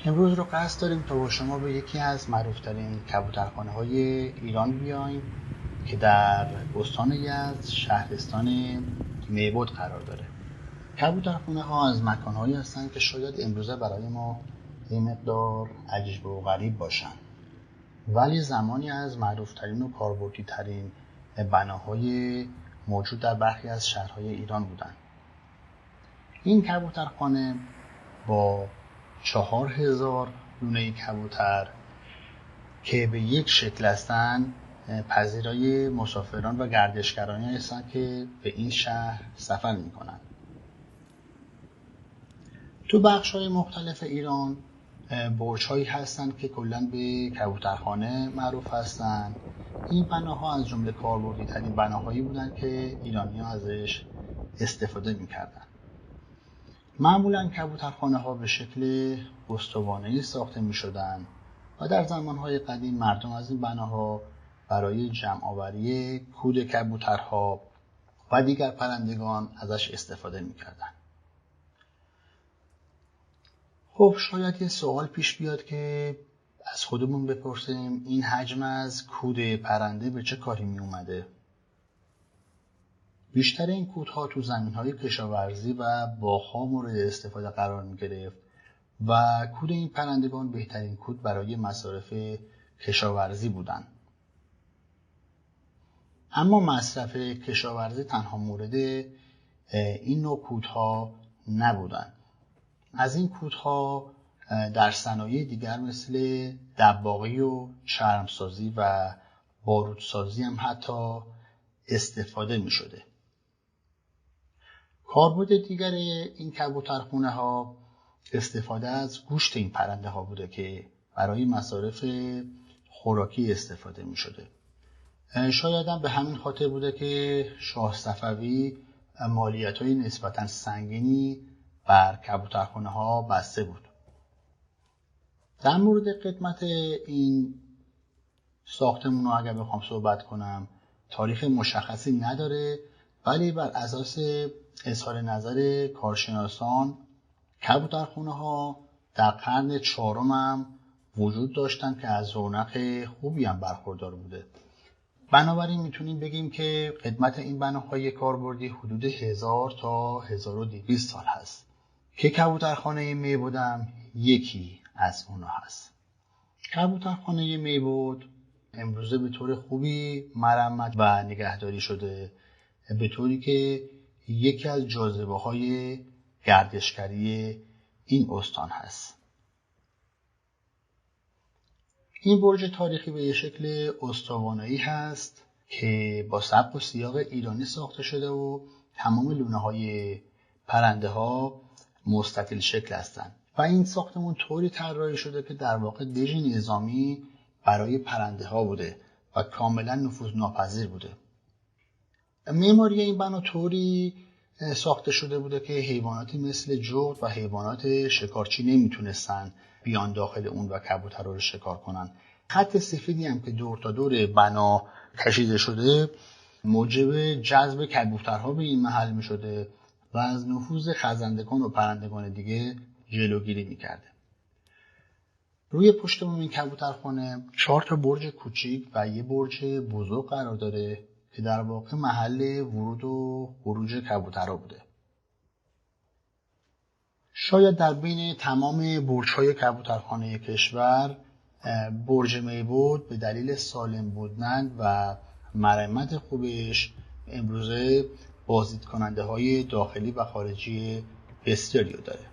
امروز رو قصد داریم تا با شما به یکی از معروفترین کبوترخانه های ایران بیایم که در استان یزد شهرستان میبود قرار داره. کبوترخانه ها از مکانهایی هستند که شاید امروزه برای ما یه مقدار عجیب و غریب باشن، ولی زمانی از معروفترین و کاربردی ترین بناهای موجود در برخی از شهرهای ایران بودند. این کبوترخانه با 4000 لونه کبوتر که به یک شکل هستند پذیرای مسافران و گردشگرانی هستند که به این شهر سفر میکنند. تو بخش‌های مختلف ایران برج‌هایی هستند که کلاً به کبوترخانه معروف هستند. این بناها از جمله کاربردی ترین بناهایی بودند که ایرانی‌ها ازش استفاده میکردند. معمولاً کبوترخانه‌ها به شکل استوانه‌ای ساخته می‌شدند و در زمانهای قدیم مردم از این بناها برای جمع‌آوری کود کبوترها و دیگر پرندگان ازش استفاده می‌کردند. خب شاید یه سوال پیش بیاد که از خودمون بپرسیم این حجم از کود پرنده به چه کاری می اومده؟ بیشتر این کودها تو زمین‌های کشاورزی و باغ‌ها مورد استفاده قرار می‌گرفت و کود این پرندگان بهترین کود برای مصارف کشاورزی بودند. اما مصرف کشاورزی تنها مورد این نوع کودها نبودند. از این کودها در صنایع دیگر مثل دباغی و چرمسازی و بارودسازی هم حتی استفاده می شده. کاربرد دیگر این کبوترخانه ها استفاده از گوشت این پرنده ها بوده که برای مصارف خوراکی استفاده می شده. شاید هم به همین خاطر بوده که شاه صفوی مالیات های نسبتاً سنگینی بر کبوترخانه ها بسته بود. در مورد قدمت این ساختمون رو اگر بخوام صحبت کنم تاریخ مشخصی نداره، ولی بر اساس اظهار نظر کارشناسان کبوترخانه ها در قرن 4 هم وجود داشتن که از رونق خوبی هم برخوردار بوده. بنابراین میتونیم بگیم که قدمت این بناهای کاربردی حدود 1000 تا 1200 سال هست که کبوترخانه میبود هم یکی از اونها هست. کبوترخانه میبود امروزه به طور خوبی مرمت و نگهداری شده، به طوری که یکی از جاذبه‌های گردشگری این استان هست. این برج تاریخی به یه شکل استوانه‌ای هست که با سبک و سیاق ایرانی ساخته شده و تمام لونه‌های پرنده‌ها مستطیل شکل هستند و این ساختمون طوری طراحی شده که در واقع دژ نظامی برای پرنده‌ها بوده و کاملا نفوذناپذیر بوده. معماری این بنا طوری ساخته شده بوده که حیواناتی مثل جغد و حیوانات شکارچی نمیتونستن بیان داخل اون و کبوترها رو شکار کنن. خط سفیدی هم که دور تا دور بنا کشیده شده موجب جذب کبوترها به این محل میشده و از نفوذ خزندگان و پرندگان دیگه جلوگیری میکرده. روی پشت این کبوترخانه 4 تا برج کوچیک و یه برج بزرگ قرار داره که در واقع محل ورود و خروج کبوترها بوده. شاید در بین تمام برج‌های کبوترخانه کشور برج میبود به دلیل سالم بودن و مرمت خوبش امروزه بازدید کننده های داخلی و خارجی بسیاری داره.